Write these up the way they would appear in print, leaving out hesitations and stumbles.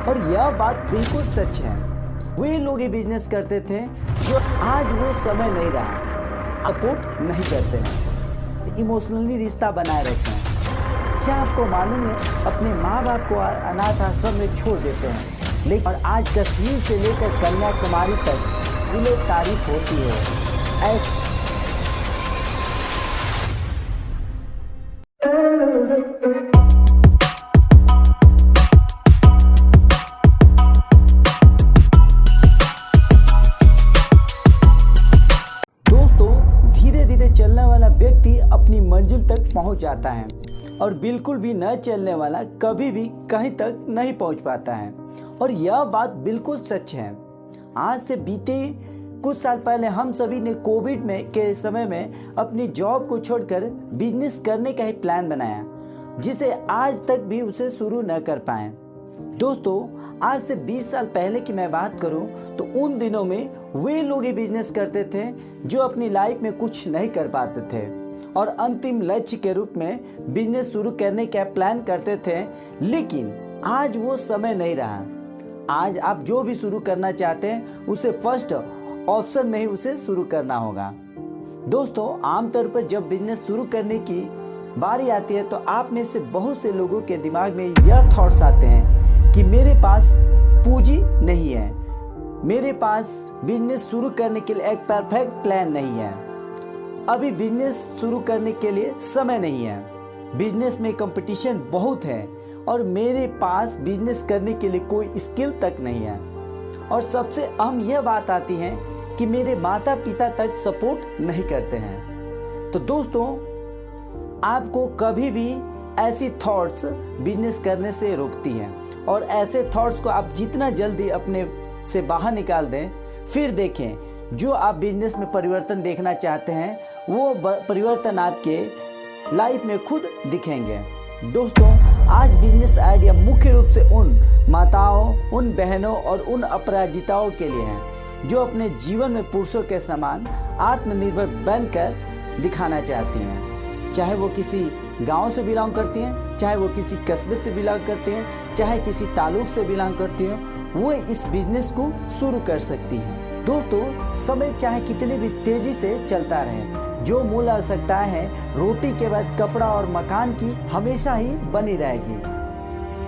और यह बात बिल्कुल सच है। वे लोग ये बिजनेस करते थे जो आज वो समय नहीं रहा, सपोर्ट नहीं करते हैं, इमोशनली रिश्ता बनाए रखते हैं। क्या आपको मालूम है, अपने माँ बाप को अनाथ आश्रम में छोड़ देते हैं, लेकिन और आज कश्मीर से लेकर कन्याकुमारी तक दिले तारीफ होती है। दोस्तों, धीरे धीरे चलने वाला व्यक्ति अपनी मंजिल तक पहुंच जाता है और बिल्कुल भी न चलने वाला कभी भी कहीं तक नहीं पहुंच पाता है। और यह बात बिल्कुल सच है। आज से बीते कुछ साल पहले हम सभी ने कोविड के समय में अपनी जॉब को छोड़कर बिजनेस करने का ही प्लान बनाया, जिसे आज तक भी उसे शुरू न कर पाए। दोस्तों, आज से 20 साल पहले की मैं बात करूं तो उन दिनों में वे लोग ये बिजनेस करते थे जो अपनी लाइफ में कुछ नहीं कर पाते थे और अंतिम लक्ष्य के रूप में बिजनेस शुरू करने का प्लान करते थे। लेकिन आज वो समय नहीं रहा। आज आप जो भी शुरू करना चाहते हैं उसे फर्स्ट ऑप्शन में ही उसे शुरू करना होगा। दोस्तों, आमतौर पर जब बिजनेस शुरू करने की बारी आती है तो आप में से बहुत से लोगों के दिमाग में यह थॉट्स आते हैं कि मेरे पास पूंजी नहीं है, मेरे पास बिजनेस शुरू करने के लिए एक परफेक्ट प्लान नहीं है, अभी बिजनेस शुरू करने के लिए समय नहीं है, बिजनेस में कंपटीशन बहुत है और मेरे पास बिजनेस करने के लिए कोई स्किल तक नहीं है। और सबसे अहम यह बात आती है कि मेरे माता पिता तक सपोर्ट नहीं करते हैं। तो दोस्तों, आपको कभी भी ऐसी थॉट्स बिजनेस करने से रोकती हैं और ऐसे थॉट्स को आप जितना जल्दी अपने से बाहर निकाल दें, फिर देखें जो आप बिजनेस में परिवर्तन देखना चाहते हैं वो परिवर्तन आपके लाइफ में खुद दिखेंगे। दोस्तों, आज बिजनेस आइडिया मुख्य रूप से उन माताओं, उन बहनों और उन अपराजिताओं के लिए हैं जो अपने जीवन में पुरुषों के समान आत्मनिर्भर बनकर दिखाना चाहती हैं। चाहे वो किसी गांव से बिलोंग करती हैं, चाहे वो किसी कस्बे से बिलोंग करती हैं, चाहे किसी ताल्लुक से बिलोंग करती हैं, वो इस बिजनेस को शुरू कर सकती हैं। दोस्तों, समय चाहे कितनी भी तेजी से चलता रहे, जो मूल आवश्यकताएं हैं रोटी के बाद कपड़ा और मकान की हमेशा ही बनी रहेगी।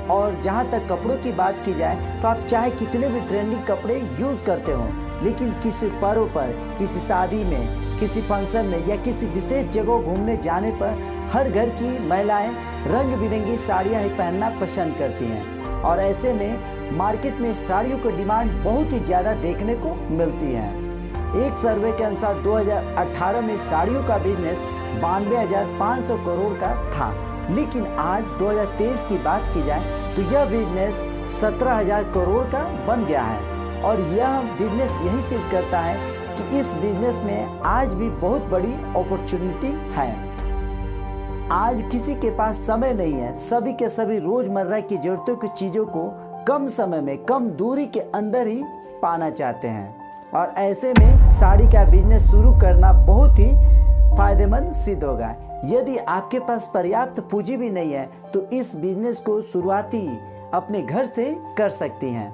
और जहां तक कपड़ों की बात की जाए तो आप चाहे कितने भी ट्रेंडिंग कपड़े यूज करते हो, लेकिन किसी पर्व पर, किसी शादी में, किसी फंक्शन में या किसी विशेष जगह घूमने जाने पर हर घर की महिलाएं रंग बिरंगी साड़ियां ही पहनना पसंद करती हैं। और ऐसे में मार्केट में साड़ियों की डिमांड बहुत ही ज़्यादा देखने को मिलती है। एक सर्वे के अनुसार 2018 में साड़ियों का बिजनेस 92,500 करोड़ का था, लेकिन आज 2023 की बात की जाए तो यह बिजनेस 17,000 करोड़ का बन गया है। और यह बिजनेस यही सिद्ध करता है कि इस बिजनेस में आज भी बहुत बड़ी अपॉर्चुनिटी है। आज किसी के पास समय नहीं है, सभी के सभी रोजमर्रा की जरूरतों की चीज़ों को कम समय में, कम दूरी के अंदर ही पाना चाहते हैं। और ऐसे में साड़ी का बिजनेस शुरू करना बहुत ही फायदेमंद सिद्ध होगा। यदि आपके पास पर्याप्त पूंजी भी नहीं है तो इस बिजनेस को शुरुआती अपने घर से कर सकती हैं।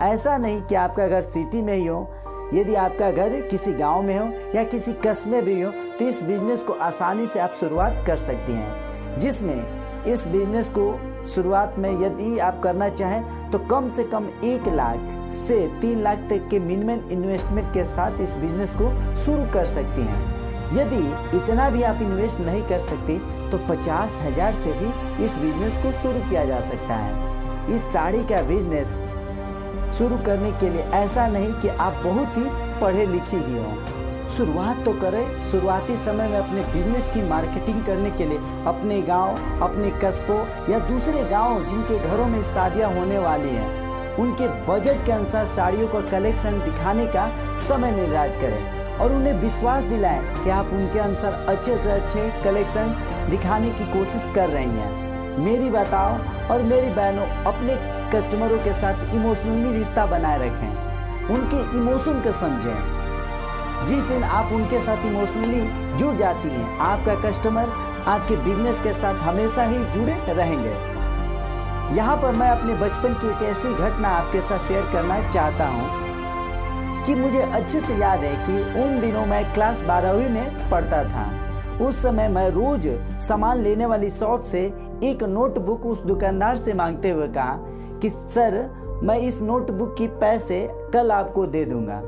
ऐसा नहीं कि आपका घर सिटी में ही हो, यदि आपका घर किसी गांव में हो या किसी कस्बे में भी हो तो इस बिजनेस को आसानी से आप शुरुआत कर सकती हैं। जिसमें इस बिजनेस को शुरुआत में यदि आप करना चाहें तो कम से कम 1 लाख से 3 लाख तक के मिनिमम इन्वेस्टमेंट के साथ इस बिजनेस को शुरू कर सकती हैं। यदि इतना भी आप इन्वेस्ट नहीं कर सकती तो 50,000 से भी इस बिजनेस को शुरू किया जा सकता है। इस साड़ी का बिजनेस शुरू करने के लिए ऐसा नहीं कि आप बहुत ही पढ़े लिखे ही हो। शुरुआत तो करें। शुरुआती समय में अपने बिजनेस की मार्केटिंग करने के लिए अपने गांव, अपने कस्बों या दूसरे गांव जिनके घरों में शादियां होने वाली हैं, उनके बजट के अनुसार साड़ियों का कलेक्शन दिखाने का समय निर्धारित करें और उन्हें विश्वास दिलाएं कि आप उनके अनुसार अच्छे से अच्छे कलेक्शन दिखाने की कोशिश कर रही हैं। मेरी बताओ और मेरी बहनों, अपने कस्टमरों के साथ इमोशनली रिश्ता बनाए रखें, उनके इमोशन को समझें। जिस दिन आप उनके साथ इमोशनली जुड़ जाती हैं, आपका कस्टमर आपके बिजनेस के साथ हमेशा ही जुड़े रहेंगे। यहाँ पर मैं अपने बचपन की एक ऐसी घटना आपके साथ शेयर करना चाहता हूँ कि मुझे अच्छे से याद है कि उन दिनों मैं क्लास 12वीं में पढ़ता था। उस समय मैं रोज सामान लेने वाली शॉप से एक नोटबुक उस दुकानदार से मांगते हुए कहा कि सर मैं इस नोटबुक की पैसे कल आपको दे दूंगा।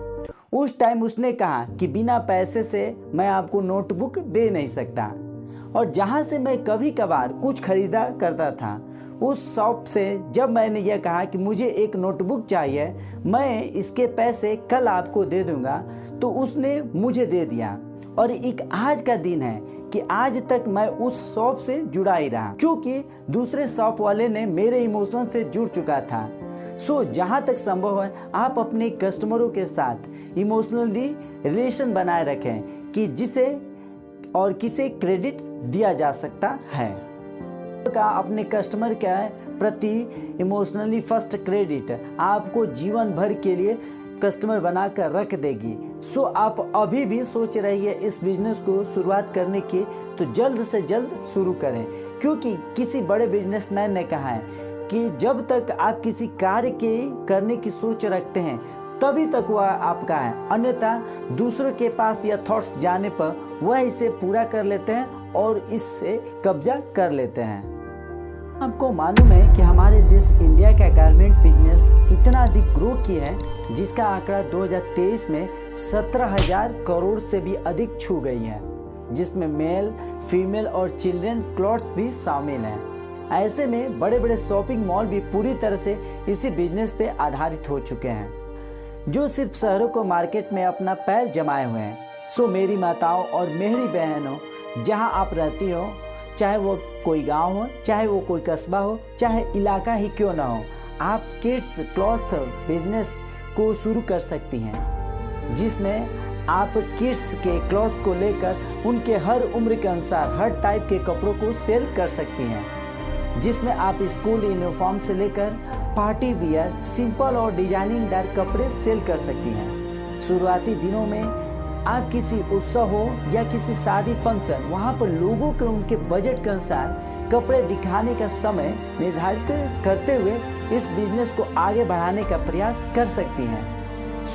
उस टाइम उसने कहा कि बिना पैसे से मैं आपको नोटबुक दे नहीं सकता। और जहाँ से मैं कभी कभार कुछ खरीदा करता था, उस शॉप से जब मैंने यह कहा कि मुझे एक नोटबुक चाहिए, मैं इसके पैसे कल आपको दे दूंगा, तो उसने मुझे दे दिया। और एक आज का दिन है कि आज तक मैं उस शॉप से जुड़ा ही रहा, क्योंकि दूसरे शॉप वाले ने मेरे इमोशन से जुड़ चुका था। जहाँ तक संभव है आप अपने कस्टमरों के साथ इमोशनली रिलेशन बनाए रखें कि जिसे और किसे क्रेडिट दिया जा सकता है। का अपने कस्टमर के प्रति इमोशनली फर्स्ट क्रेडिट आपको जीवन भर के लिए कस्टमर बनाकर रख देगी। आप अभी भी सोच रही है इस बिजनेस को शुरुआत करने की, तो जल्द से जल्द शुरू करें, क्योंकि किसी बड़े बिजनेसमैन ने कहा है कि जब तक आप किसी कार्य के करने की सोच रखते हैं तभी तक वह आपका है, अन्यथा दूसरों के पास यह थॉट्स जाने पर वह इसे पूरा कर लेते हैं और इससे कब्जा कर लेते हैं। आपको मालूम है कि हमारे देश इंडिया का गारमेंट बिजनेस इतना अधिक ग्रो किया है जिसका आंकड़ा 2023 में 17,000 करोड़ से भी अधिक छू गई है, जिसमें मेल, फीमेल और चिल्ड्रन क्लॉथ भी शामिल हैं। ऐसे में बड़े बड़े शॉपिंग मॉल भी पूरी तरह से इसी बिजनेस पे आधारित हो चुके हैं, जो सिर्फ शहरों को मार्केट में अपना पैर जमाए हुए हैं। मेरी माताओं और मेरी बहनों, जहां आप रहती हो, चाहे वो कोई गांव हो, चाहे वो कोई कस्बा हो, चाहे इलाका ही क्यों ना हो, आप किड्स क्लॉथ बिजनेस को शुरू कर सकती हैं, जिसमें आप किड्स के क्लॉथ को लेकर उनके हर उम्र के अनुसार हर टाइप के कपड़ों को सेल कर सकती हैं, जिसमें आप स्कूल यूनिफॉर्म से लेकर पार्टी वियर, सिंपल और डिजाइनिंग दार कपड़े सेल कर सकती हैं। शुरुआती दिनों में आप किसी उत्सव हो या किसी शादी फंक्शन, वहाँ पर लोगों को उनके बजट के अनुसार कपड़े दिखाने का समय निर्धारित करते हुए इस बिजनेस को आगे बढ़ाने का प्रयास कर सकती हैं।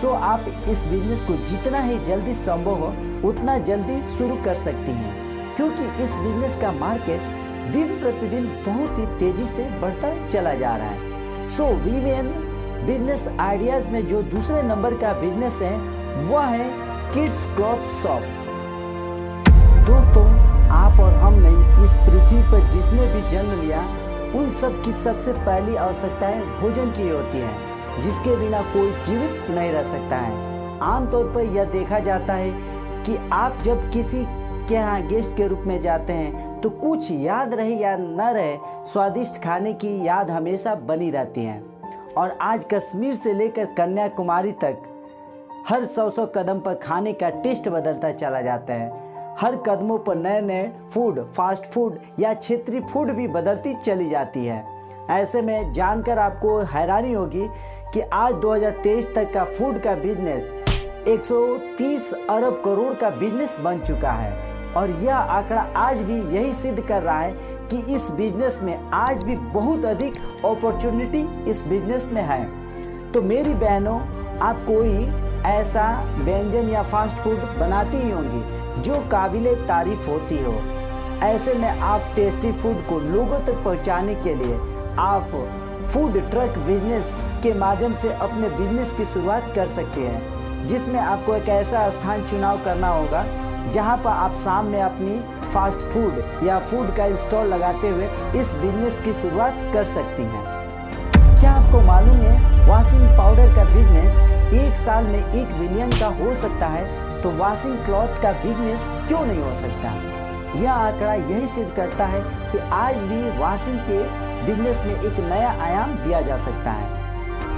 आप इस बिजनेस को जितना ही जल्दी संभव हो उतना जल्दी शुरू कर सकती हैं, क्योंकि इस बिजनेस का मार्केट दिन प्रतिदिन बहुत ही तेजी से बढ़ता चला जा रहा है। वीमेन बिजनेस आइडियाज में जो दूसरे नंबर का बिजनेस है वह है किड्स क्लॉथ शॉप। दोस्तों, आप और हमने इस पृथ्वी पर जिसने भी जन्म लिया उन सब की सबसे पहली आवश्यकताएं भोजन की होती है, जिसके बिना कोई जीवित नहीं रह सकता है। आमतौर पर यह देखा जाता है कि आप जब किसी के यहाँ गेस्ट के रूप में जाते हैं तो कुछ याद रहे या न रहे, स्वादिष्ट खाने की याद हमेशा बनी रहती है। और आज कश्मीर से लेकर कन्याकुमारी तक हर 100 कदम पर खाने का टेस्ट बदलता चला जाता है। हर कदमों पर नए नए फूड, फास्ट फूड या क्षेत्रीय फूड भी बदलती चली जाती है। ऐसे में जानकर आपको हैरानी होगी कि आज 2023 तक का फूड का बिजनेस 130 अरब करोड़ का बिजनेस बन चुका है। और यह आंकड़ा आज भी यही सिद्ध कर रहा है कि इस बिजनेस में आज भी बहुत अधिक अपॉर्चुनिटी इस बिजनेस में है। तो मेरी बहनों, आप कोई ऐसा व्यंजन या फास्ट फूड बनाती ही होंगी जो काबिले तारीफ होती हो। ऐसे में आप टेस्टी फूड को लोगों तक पहुंचाने के लिए आप फूड ट्रक बिजनेस के माध्यम से अपने बिजनेस की शुरुआत कर सकते हैं, जिसमें आपको एक ऐसा स्थान चुनाव करना होगा जहां पर आप शाम में अपनी फास्ट फूड या फूड का स्टॉल लगाते हुए इस बिजनेस की शुरुआत कर सकती हैं। क्या आपको मालूम है वॉशिंग पाउडर का बिजनेस एक साल में 1 बिलियन का हो सकता है, तो वॉशिंग क्लॉथ का बिजनेस क्यों नहीं हो सकता? यह आंकड़ा यही सिद्ध करता है कि आज भी वॉशिंग के बिजनेस में एक नया आयाम दिया जा सकता है।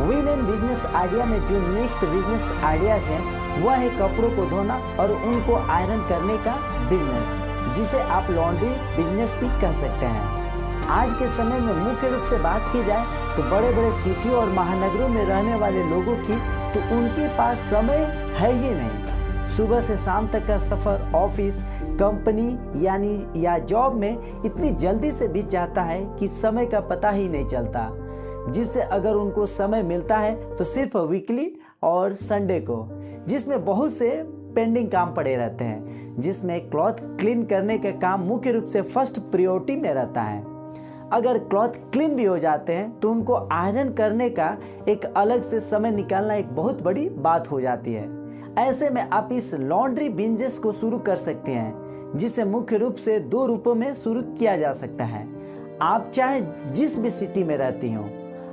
वीमेन बिजनेस आइडिया में जो नेक्स्ट बिजनेस आइडियाज हैं वह है कपड़ों को धोना और उनको आयरन करने का बिजनेस, जिसे आप लॉन्ड्री बिजनेस भी कह सकते हैं। आज के समय में मुख्य रूप से बात की जाए तो बड़े बड़े सिटी और महानगरों में रहने वाले लोगों की, तो उनके पास समय है ही नहीं। सुबह से शाम तक का सफ़र ऑफिस, कंपनी यानी या जॉब में इतनी जल्दी से बीत जाता है कि समय का पता ही नहीं चलता, जिससे अगर उनको समय मिलता है तो सिर्फ वीकली और संडे को, जिसमें बहुत से पेंडिंग काम पड़े रहते हैं, जिसमें क्लॉथ क्लीन करने का काम मुख्य रूप से फर्स्ट प्रायोरिटी में रहता है। अगर क्लॉथ क्लीन भी हो जाते हैं तो उनको आयरन करने का एक अलग से समय निकालना एक बहुत बड़ी बात हो जाती है। ऐसे में आप इस लॉन्ड्री बिजनेस को शुरू कर सकते हैं, जिसे मुख्य रूप से 2 रूपों में शुरू किया जा सकता है। आप चाहे जिस भी सिटी में रहती हो,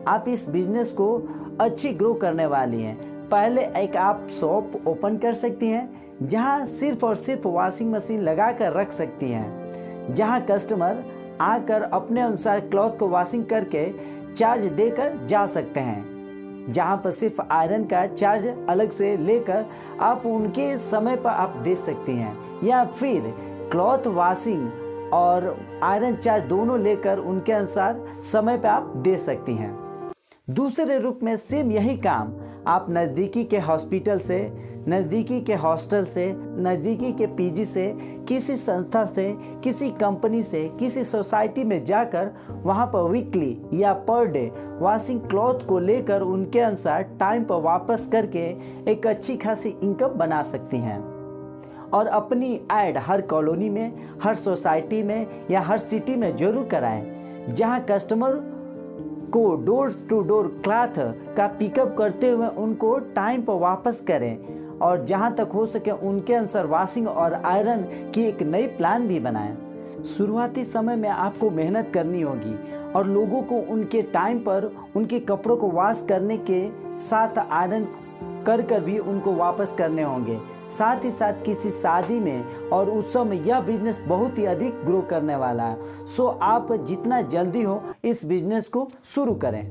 आप इस बिजनेस को अच्छी ग्रो करने वाली हैं। पहले एक आप शॉप ओपन कर सकती हैं, जहां सिर्फ और सिर्फ वॉशिंग मशीन लगा कर रख सकती हैं, जहां कस्टमर आकर अपने अनुसार क्लॉथ को वॉशिंग करके चार्ज देकर जा सकते हैं, जहां पर सिर्फ आयरन का चार्ज अलग से लेकर आप उनके समय पर आप दे सकती हैं, या फिर क्लॉथ वॉशिंग और आयरन चार्ज दोनों लेकर उनके अनुसार समय पर आप दे सकती हैं। दूसरे रूप में सेम यही काम आप नज़दीकी के हॉस्पिटल से, नज़दीकी के हॉस्टल से, नज़दीकी के पीजी से, किसी संस्था से, किसी कंपनी से, किसी सोसाइटी में जाकर वहां पर वीकली या पर डे वॉशिंग क्लॉथ को लेकर उनके अनुसार टाइम पर वापस करके एक अच्छी खासी इनकम बना सकती हैं। और अपनी ऐड हर कॉलोनी में, हर सोसाइटी में या हर सिटी में जरूर कराएं, जहां कस्टमर को डोर टू डोर क्लॉथ का पिकअप करते हुए उनको टाइम पर वापस करें, और जहां तक हो सके उनके अनुसार वॉशिंग और आयरन की एक नई प्लान भी बनाएं। शुरुआती समय में आपको मेहनत करनी होगी और लोगों को उनके टाइम पर उनके कपड़ों को वॉश करने के साथ आयरन कर भी उनको वापस करने होंगे। साथ ही साथ किसी शादी में और उत्सव में यह बिजनेस बहुत ही अधिक ग्रो करने वाला है। सो आप जितना जल्दी हो इस बिजनेस को शुरू करें।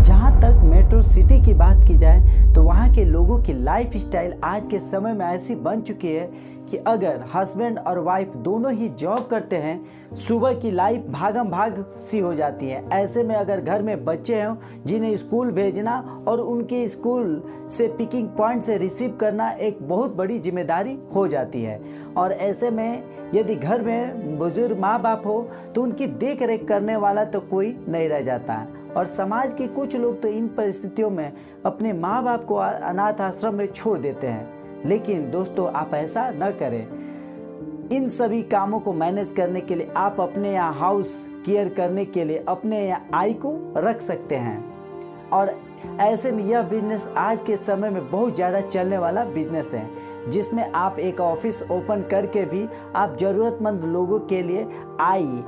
जहाँ तक मेट्रो सिटी की बात की जाए तो वहाँ के लोगों की लाइफ स्टाइल आज के समय में ऐसी बन चुकी है कि अगर हस्बैंड और वाइफ दोनों ही जॉब करते हैं, सुबह की लाइफ भागम भाग सी हो जाती है। ऐसे में अगर घर में बच्चे हों जिन्हें स्कूल भेजना और उनके स्कूल से पिकिंग पॉइंट से रिसीव करना एक बहुत बड़ी जिम्मेदारी हो जाती है। और ऐसे में यदि घर में बुजुर्ग माँ बाप हो तो उनकी देख रेख करने वाला तो कोई नहीं रह जाता है। और समाज के कुछ लोग तो इन परिस्थितियों में अपने माँ बाप को अनाथ आश्रम में छोड़ देते हैं। लेकिन दोस्तों, आप ऐसा न करें। इन सभी कामों को मैनेज करने के लिए आप अपने यहाँ हाउस केयर करने के लिए अपने यहाँ आई को रख सकते हैं। और ऐसे में यह बिजनेस आज के समय में बहुत ज़्यादा चलने वाला बिजनेस है, जिसमें आप एक ऑफिस ओपन करके भी आप ज़रूरतमंद लोगों के लिए आई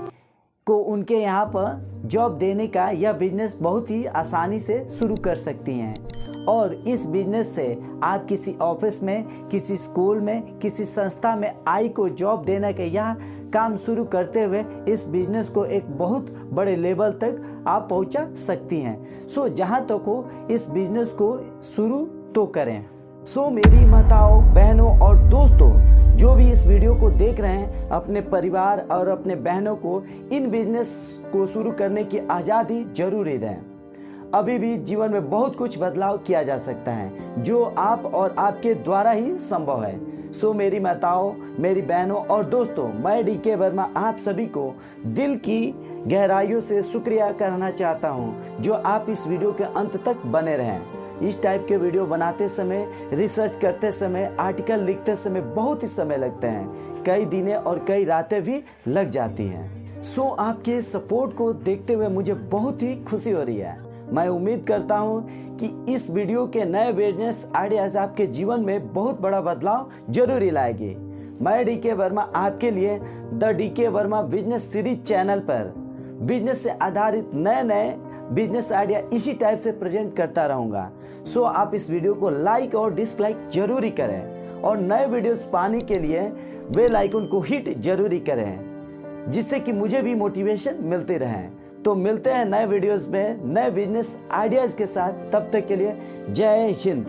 को उनके यहाँ पर जॉब देने का यह बिजनेस बहुत ही आसानी से शुरू कर सकती हैं। और इस बिजनेस से आप किसी ऑफिस में, किसी स्कूल में, किसी संस्था में आई को जॉब देने का यह काम शुरू करते हुए इस बिजनेस को एक बहुत बड़े लेवल तक आप पहुंचा सकती हैं। सो जहां तक हो इस बिजनेस को शुरू तो करें। सो मेरी माताओं, बहनों और दोस्तों, जो भी इस वीडियो को देख रहे हैं, अपने परिवार और अपने बहनों को इन बिजनेस को शुरू करने की आज़ादी जरूर दें। अभी भी जीवन में बहुत कुछ बदलाव किया जा सकता है, जो आप और आपके द्वारा ही संभव है। सो मेरी माताओं, मेरी बहनों और दोस्तों, मैं डीके वर्मा आप सभी को दिल की गहराइयों से शुक्रिया करना चाहता हूं, जो आप इस वीडियो के अंत तक बने रहें। इस टाइप के वीडियो बनाते समय, रिसर्च करते समय, आर्टिकल लिखते समय बहुत ही समय लगते हैं, कई दिनें और कई रातें भी लग जाती हैं। सो आपके सपोर्ट को देखते हुए मुझे बहुत ही खुशी हो रही है। मैं उम्मीद करता हूं कि इस वीडियो के नए बिजनेस आइडियाज आपके जीवन में बहुत बड़ा बदलाव जरूर लाएगी। मैं डीके वर्मा आपके लिए the DK Verma business series channel पर बिजनेस से आधारित नए नए बिजनेस आइडिया इसी टाइप से प्रेजेंट करता रहूँगा। सो आप इस वीडियो को लाइक और डिसलाइक जरूरी करें, और नए वीडियोस पाने के लिए बेल आइकन को हिट जरूरी करें, जिससे कि मुझे भी मोटिवेशन मिलते रहे। तो मिलते हैं नए वीडियोस में नए बिजनेस आइडियाज़ के साथ। तब तक के लिए जय हिंद।